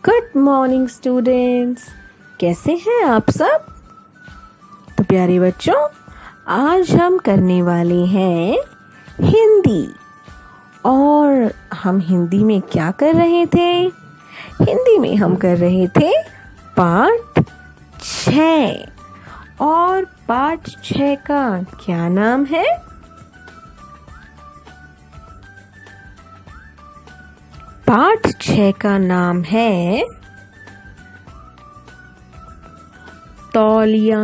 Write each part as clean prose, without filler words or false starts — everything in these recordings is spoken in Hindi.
गुड मॉर्निंग स्टूडेंट्स, कैसे हैं आप सब। तो प्यारे बच्चों, आज हम करने वाले हैं हिंदी। और हम हिंदी में क्या कर रहे थे? हिंदी में हम कर रहे थे पाठ 6। और पाठ 6 का क्या नाम है? पाठ 6 का नाम है तौलिया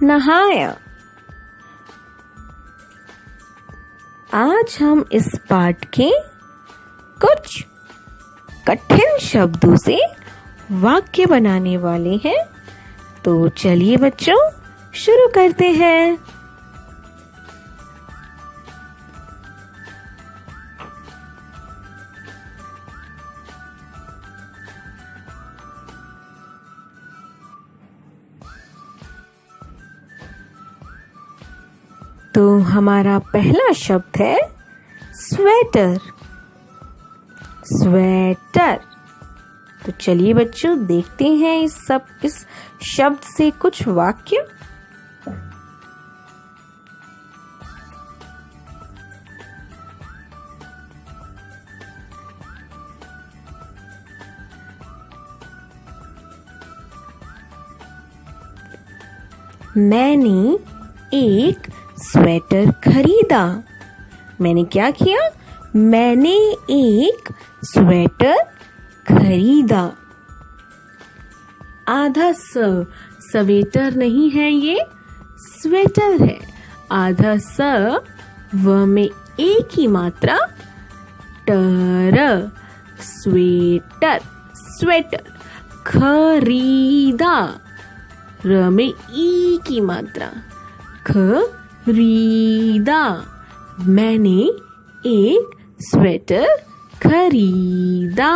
नहाया। आज हम इस पाठ के कुछ कठिन शब्दों से वाक्य बनाने वाले हैं। तो चलिए बच्चों, शुरू करते हैं। तो हमारा पहला शब्द है स्वेटर। स्वेटर। तो चलिए बच्चों, देखते हैं इस शब्द से कुछ वाक्य। मैंने एक स्वेटर खरीदा। मैंने क्या किया? मैंने एक स्वेटर खरीदा। आधा स्वेटर नहीं है, ये स्वेटर है। आधा व में एक ही मात्रा टर। स्वेटर। स्वेटर। खरीदा। र में ई की मात्रा खरीदा। मैंने एक स्वेटर खरीदा।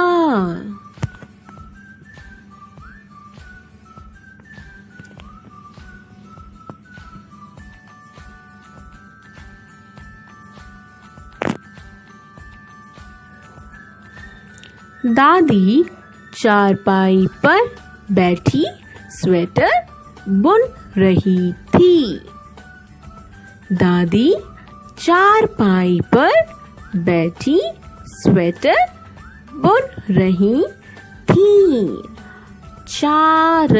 दादी चारपाई पर बैठी स्वेटर बुन रही थी। दादी चारपाई पर बैठी स्वेटर बुन रही थी। चार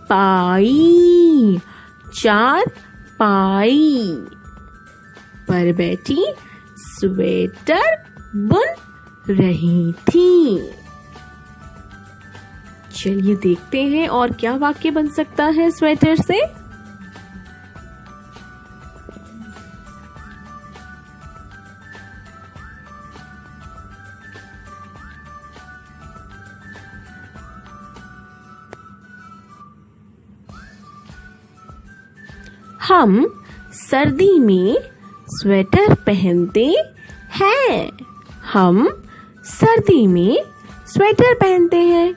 पाई। चार पाई पर बैठी स्वेटर बुन रही थी। चलिए देखते हैं और क्या वाक्य बन सकता है स्वेटर से। हम सर्दी में स्वेटर पहनते हैं। हम सर्दी में स्वेटर पहनते हैं।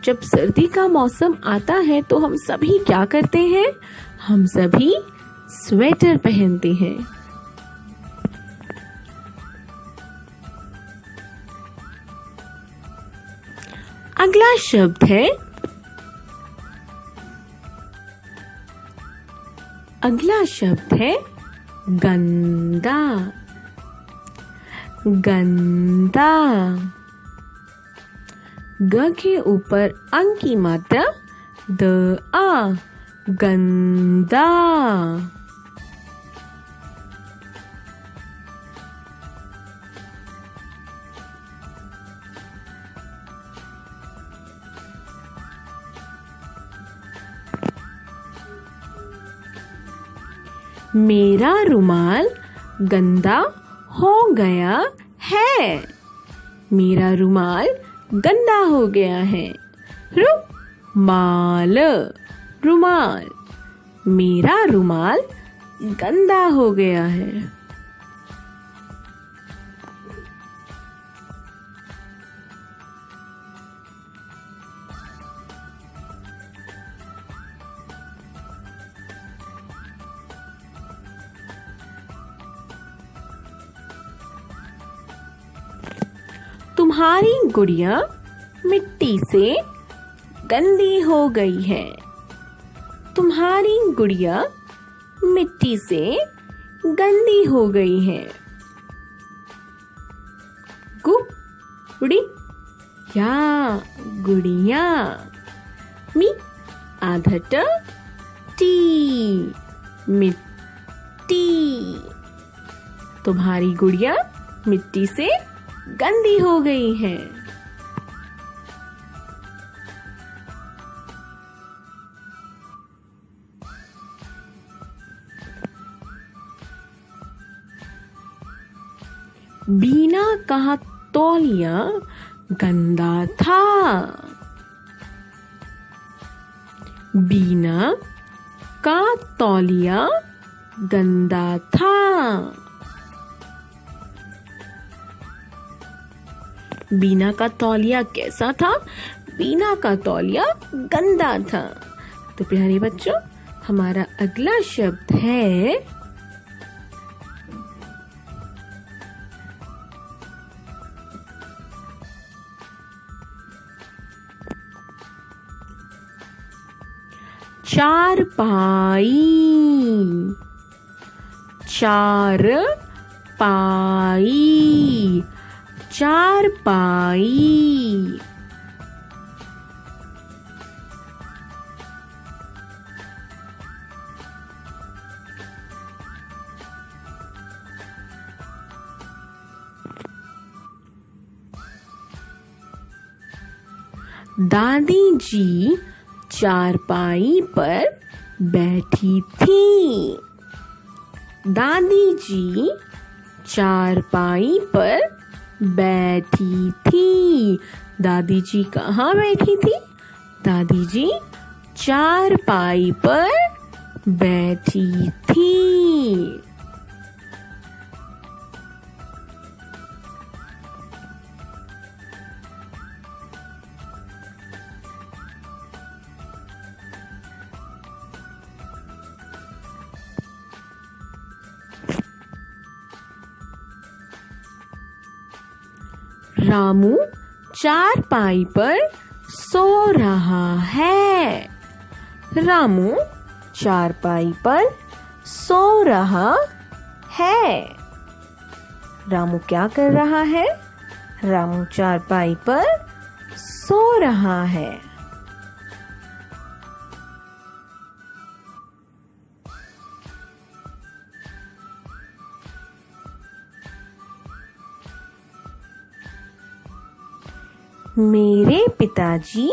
जब सर्दी का मौसम आता है तो हम सभी क्या करते हैं? हम सभी स्वेटर पहनते हैं। अगला शब्द है गंदा। गंदा। ग के ऊपर अंग की मात्रा द आ। गंदा। मेरा रुमाल गंदा हो गया है। मेरा रुमाल गंदा हो गया है। रुमाल। रुमाल। मेरा रुमाल गंदा हो गया है। तुम्हारी गुड़िया मिट्टी से गंदी हो गई है। तुम्हारी गुड़िया मिट्टी से गंदी हो गई है। गुड़िया गुड़िया। मी आधा ट टी मिट्टी। तुम्हारी गुड़िया मिट्टी से गंदी हो गई है। बीना का तौलिया गंदा था। बीना का तौलिया गंदा था। बीना का तौलिया कैसा था? बीना का तौलिया गंदा था। तो प्यारे बच्चों, हमारा अगला शब्द है चारपाई। चारपाई। चारपाई। दादी जी चारपाई पर बैठी थी। दादी जी चारपाई पर बैठी थी। दादी जी कहाँ बैठी थी? दादी जी चारपाई पर बैठी थी। रामू चारपाई पर सो रहा है। रामू चारपाई पर सो रहा है। रामू क्या कर रहा है? रामू चारपाई पर सो रहा है। मेरे पिताजी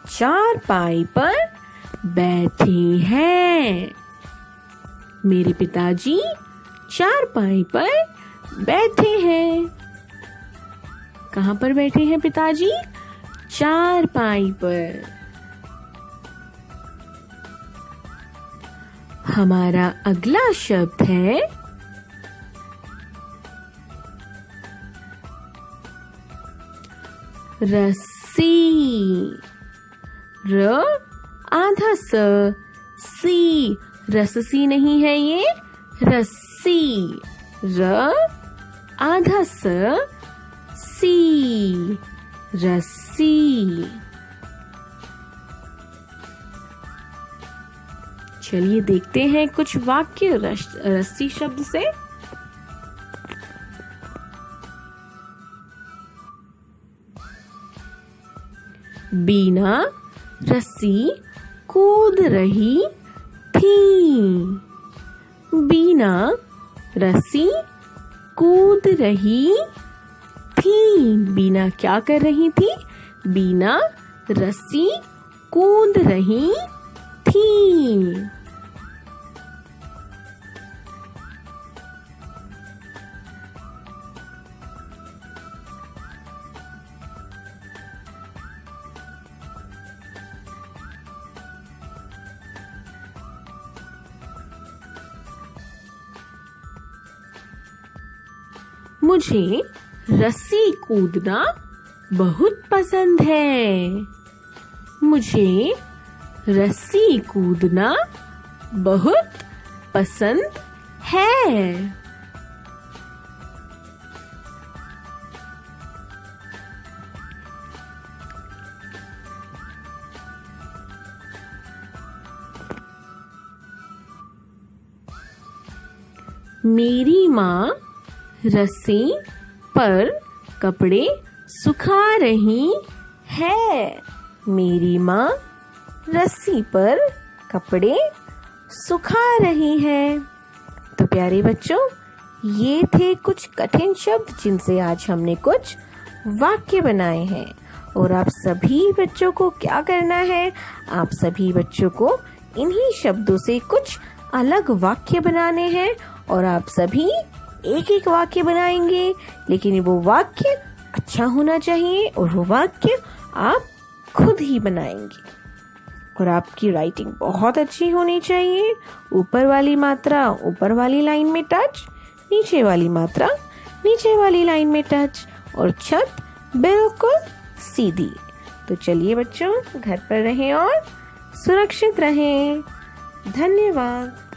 चारपाई पर बैठे हैं। मेरे पिताजी चारपाई पर बैठे हैं। कहाँ पर बैठे हैं पिताजी? चारपाई पर। हमारा अगला शब्द है रस्सी। र आधा स सी। रस्सी नहीं है ये, रस्सी। र आधा स सी। रस्सी। चलिए देखते हैं कुछ वाक्य रस्सी शब्द से। बीना रस्सी कूद रही थी। बीना रस्सी कूद रही थी। बीना क्या कर रही थी? बीना रस्सी कूद रही थी। मुझे रस्सी कूदना बहुत पसंद है। मुझे रस्सी कूदना बहुत पसंद है। मेरी माँ रस्सी पर कपड़े सुखा रही है। मेरी माँ रस्सी पर कपड़े सुखा रही है। तो प्यारे बच्चों, ये थे कुछ कठिन शब्द जिनसे आज हमने कुछ वाक्य बनाए हैं। और आप सभी बच्चों को क्या करना है? आप सभी बच्चों को इन्हीं शब्दों से कुछ अलग वाक्य बनाने हैं और आप सभी एक एक वाक्य बनाएंगे, लेकिन वो वाक्य अच्छा होना चाहिए और वो वाक्य आप खुद ही बनाएंगे। और आपकी राइटिंग बहुत अच्छी होनी चाहिए। ऊपर वाली मात्रा ऊपर वाली लाइन में टच, नीचे वाली मात्रा नीचे वाली लाइन में टच और छत बिल्कुल सीधी। तो चलिए बच्चों, घर पर रहें और सुरक्षित रहें। धन्यवाद।